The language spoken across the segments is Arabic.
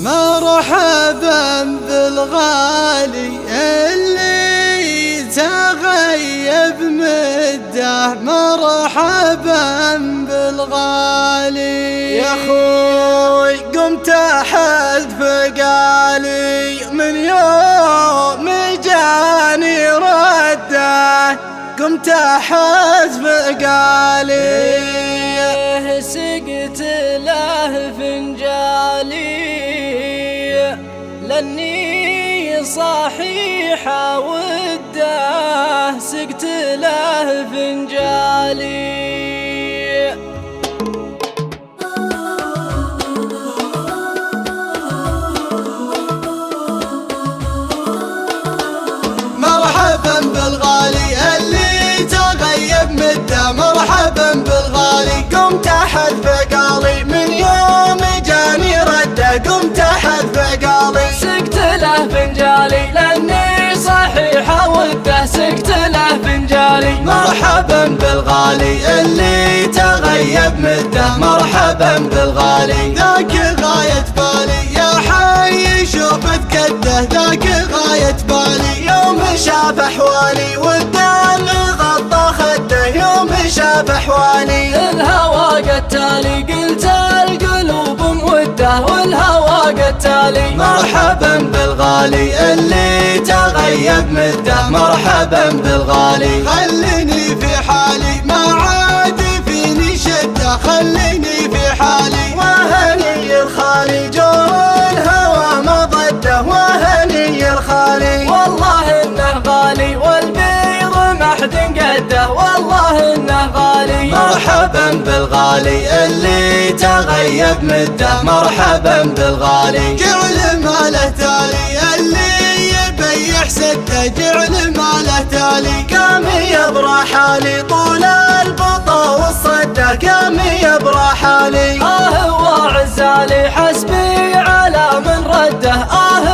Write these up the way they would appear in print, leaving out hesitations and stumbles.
مرحبا بالغالي اللي تغيب مده، مرحبا بالغالي يا خوي قمت احد فقالي من يوم جاني رده، قمت احد فقالي سقت له فنجالي لاني صحيح وده، سقت له فنجالي. مرحبا بالغالي اللي تغيب مده، مرحبا بالغالي قمت احد فقالي من يوم جاني رده، قمت احد فقالي سقت له فنجالي لاني صحيح وده، سقت له فنجالي. مرحبا بالغالي اللي تغيب مده، مرحبا بالغالي ذاك غاية بالي يا حي شوفت كده، ذاك غاية بالي يوم شاف احوالي والدم غطى خده، يوم شاف احوالي الهوى قتالي قلت القلوب موده، والهوى قتالي. مرحبا بالغالي اللي تغيب مده، مرحبا بالغالي خليني في حالي ما عاد فيني شده، خليني في حالي وهني الخالي جور الهوى ما ضده، وهني الخالي والله انه غالي والبيض ما حد قده، والله انه غالي. مرحبا بالغالي اللي تغيب مده، مرحبا بالغالي جعل ماله تالي اللي يبيح سده، جعل ماله تالي قام يبرى حالي طول البطا والصده، قام يبرى حالي وعزالي حسبي على من رده،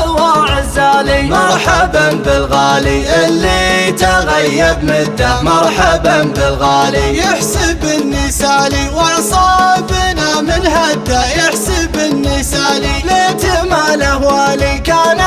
وعزالي. مرحبا بالغالي اللي تغيب مده، مرحبا بالغالي يحسب النسالي وعصابنا من هده، يحسب النسالي ليت ما له والي كان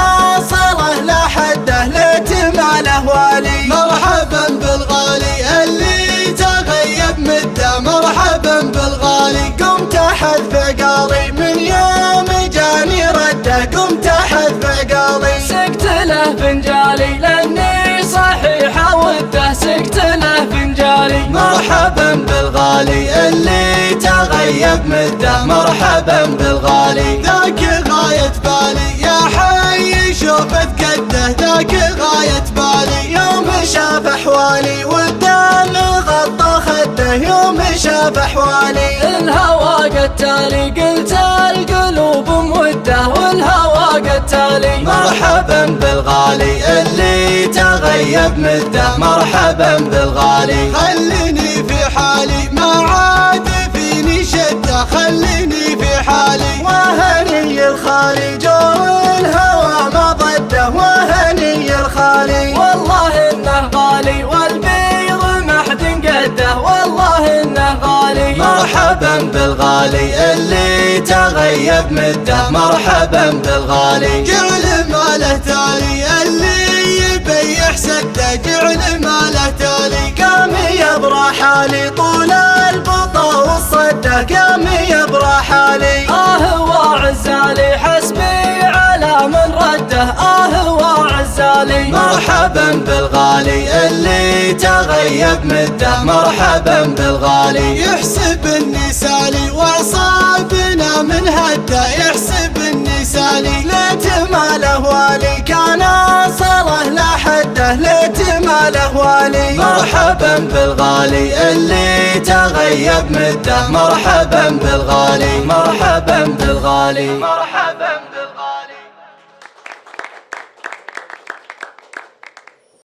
صله لا حده، ليت ما له والي. مرحبا بالغالي اللي تغيب مده، مرحبا بالغالي قمت احد فقالي من يوم جاني رده، قمت احد فقالي سقت له فنجالي لاني صحيح وده، سقت له فنجالي. مرحبا بالغالي اللي تغيب مده، مرحبا بالغالي ذاك غاية بالي يا حي شوفت كده، ذاك غاية بالي يوم شاف احوالي والدم غطى خده، يوم شاف احوالي الهوى قتالي قلت القلوب موده، والهوى قتالي. مرحبا بالغالي اللي تغيب مده، مرحبا بالغالي خليني في حالي ما عاد فيني شده، خليني في حالي وهني الخالي جور الهوى ما ضده، وهني الخالي والله انه غالي والبيض ما حد قده، والله انه غالي. مرحبا بالغالي اللي تغيب مده، مرحبا بالغالي جعل ماله تالي اللي يبيح سده، جعل ماله تالي قام يبرى حالي طول البطا والصده، قام يبرى حالي وعزالي حسبي على من رده، وعزالي. مرحبا بالغالي اللي تغيب مده، مرحبا بالغالي يحسب النسالي وعصابنا من هده، يحسب النسالي ليت ما له والي كان صله لا حده، ليت ما له والي. مرحبا بالغالي اللي تغيب مده، مرحبا بالغالي، مرحبا بالغالي، مرحبا